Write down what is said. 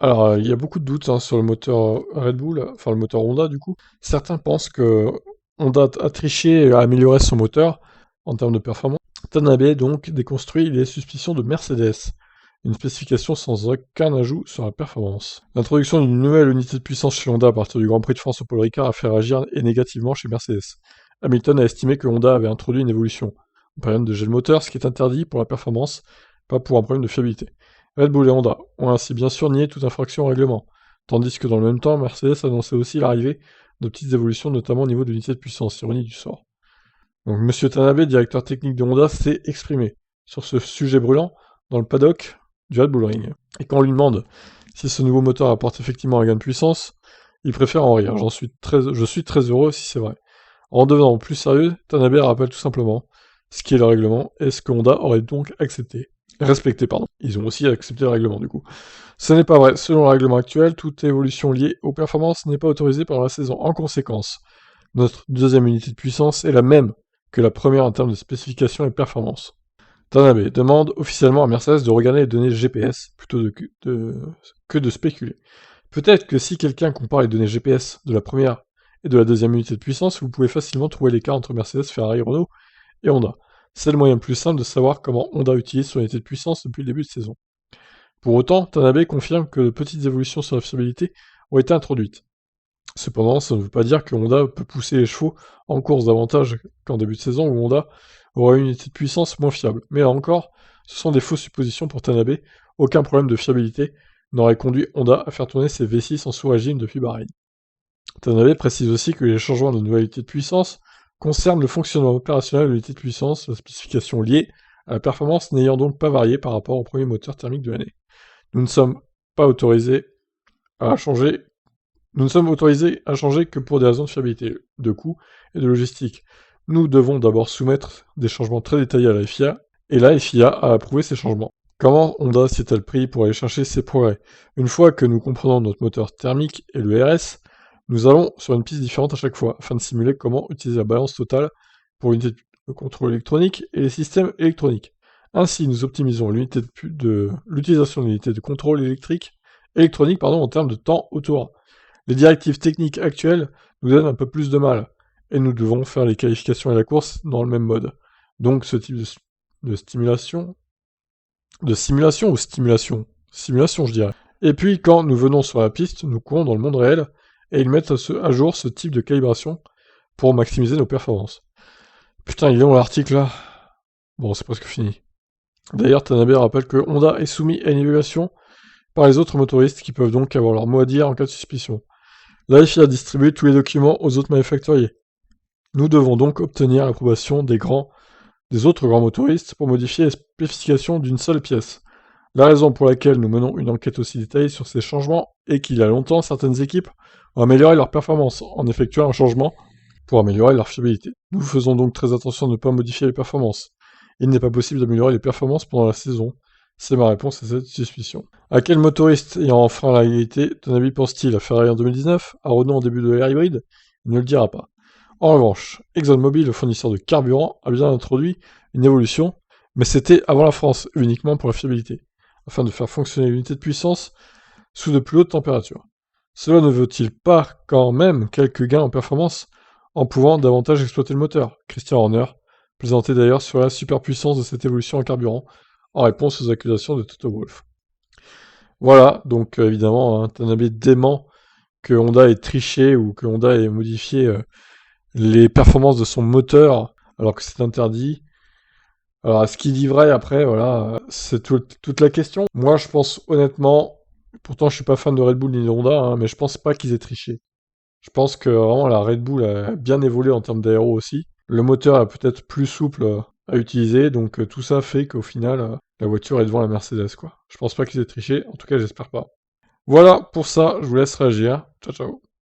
Alors, il y a beaucoup de doutes hein, sur le moteur Red Bull, enfin le moteur Honda du coup. Certains pensent que Honda a triché et a amélioré son moteur en termes de performance. Tanabe donc déconstruit les suspicions de Mercedes, une spécification sans aucun ajout sur la performance. L'introduction d'une nouvelle unité de puissance chez Honda à partir du Grand Prix de France au Paul Ricard a fait réagir et négativement chez Mercedes. Hamilton a estimé que Honda avait introduit une évolution, en période de gel moteur, ce qui est interdit pour la performance, pas pour un problème de fiabilité. Red Bull et Honda ont ainsi bien sûr nié toute infraction au règlement, tandis que dans le même temps, Mercedes annonçait aussi l'arrivée de petites évolutions, notamment au niveau de l'unité de puissance, ironie du sort. Donc Monsieur Tanabe, directeur technique de Honda, s'est exprimé sur ce sujet brûlant dans le paddock du Red Bull Ring. Et quand on lui demande si ce nouveau moteur apporte effectivement un gain de puissance, il préfère en rire. Je suis très heureux si c'est vrai. En devenant plus sérieux, Tanabe rappelle tout simplement ce qui est le règlement et ce que Honda aurait donc respecté. Ils ont aussi accepté le règlement du coup. Ce n'est pas vrai. Selon le règlement actuel, toute évolution liée aux performances n'est pas autorisée pendant la saison. En conséquence, notre deuxième unité de puissance est la même que la première en termes de spécification et performance. Tanabe demande officiellement à Mercedes de regarder les données GPS plutôt que de spéculer. Peut-être que si quelqu'un compare les données GPS de la première et de la deuxième unité de puissance, vous pouvez facilement trouver l'écart entre Mercedes, Ferrari, Renault et Honda. C'est le moyen le plus simple de savoir comment Honda utilise son unité de puissance depuis le début de saison. Pour autant, Tanabe confirme que de petites évolutions sur la fiabilité ont été introduites. Cependant, ça ne veut pas dire que Honda peut pousser les chevaux en course davantage qu'en début de saison où Honda aura une unité de puissance moins fiable. Mais là encore, ce sont des fausses suppositions pour Tanabe. Aucun problème de fiabilité n'aurait conduit Honda à faire tourner ses V6 en sous-régime depuis Bahreïn. Tanabe précise aussi que les changements de nouvelle unité de puissance concernent le fonctionnement opérationnel de l'unité de puissance, la spécification liée à la performance n'ayant donc pas varié par rapport au premier moteur thermique de l'année. Nous ne sommes autorisés à changer que pour des raisons de fiabilité, de coût et de logistique. Nous devons d'abord soumettre des changements très détaillés à la FIA, et la FIA a approuvé ces changements. Comment Honda s'est-elle pris pour aller chercher ces progrès? Une fois que nous comprenons notre moteur thermique et le RS, nous allons sur une piste différente à chaque fois, afin de simuler comment utiliser la balance totale pour l'unité de contrôle électronique et les systèmes électroniques. Ainsi, nous optimisons l'utilisation de l'unité de contrôle électronique en termes de temps au tour. Les directives techniques actuelles nous donnent un peu plus de mal, et nous devons faire les qualifications et la course dans le même mode. Donc ce type de simulation ou stimulation? Simulation, je dirais. Et puis, quand nous venons sur la piste, nous courons dans le monde réel, et ils mettent à jour ce type de calibration pour maximiser nos performances. Putain, il est long l'article là. Bon, c'est presque fini. D'ailleurs, Tanabe rappelle que Honda est soumis à une évaluation par les autres motoristes qui peuvent donc avoir leur mot à dire en cas de suspicion. La FIA a distribué tous les documents aux autres manufacturiers. Nous devons donc obtenir l'approbation des autres grands motoristes pour modifier les spécifications d'une seule pièce. La raison pour laquelle nous menons une enquête aussi détaillée sur ces changements est qu'il y a longtemps, certaines équipes ont amélioré leur performance en effectuant un changement pour améliorer leur fiabilité. Nous faisons donc très attention à ne pas modifier les performances. Il n'est pas possible d'améliorer les performances pendant la saison. C'est ma réponse à cette suspicion. À quel motoriste ayant enfreint la réalité Tanabe pense-t-il? À Ferrari en 2019? À Renault en début de l'ère hybride? Il ne le dira pas. En revanche, ExxonMobil, le fournisseur de carburant, a bien introduit une évolution, mais c'était avant la France, uniquement pour la fiabilité, afin de faire fonctionner l'unité de puissance sous de plus hautes températures. Cela ne veut-il pas quand même quelques gains en performance en pouvant davantage exploiter le moteur? Christian Horner plaisantait d'ailleurs sur la superpuissance de cette évolution en carburant, en réponse aux accusations de Toto Wolff. Voilà, donc évidemment, hein, Tanabe dément que Honda ait triché ou que Honda ait modifié les performances de son moteur alors que c'est interdit. Alors, est-ce qu'il dit vrai après? Voilà, c'est toute la question. Moi, je pense honnêtement, pourtant je suis pas fan de Red Bull ni de Honda, hein, mais je pense pas qu'ils aient triché. Je pense que vraiment la Red Bull a bien évolué en termes d'aéro aussi. Le moteur est peut-être plus souple à utiliser, donc tout ça fait qu'au final, la voiture est devant la Mercedes, quoi. Je pense pas qu'ils aient triché, en tout cas j'espère pas. Voilà, pour ça, je vous laisse réagir. Ciao ciao.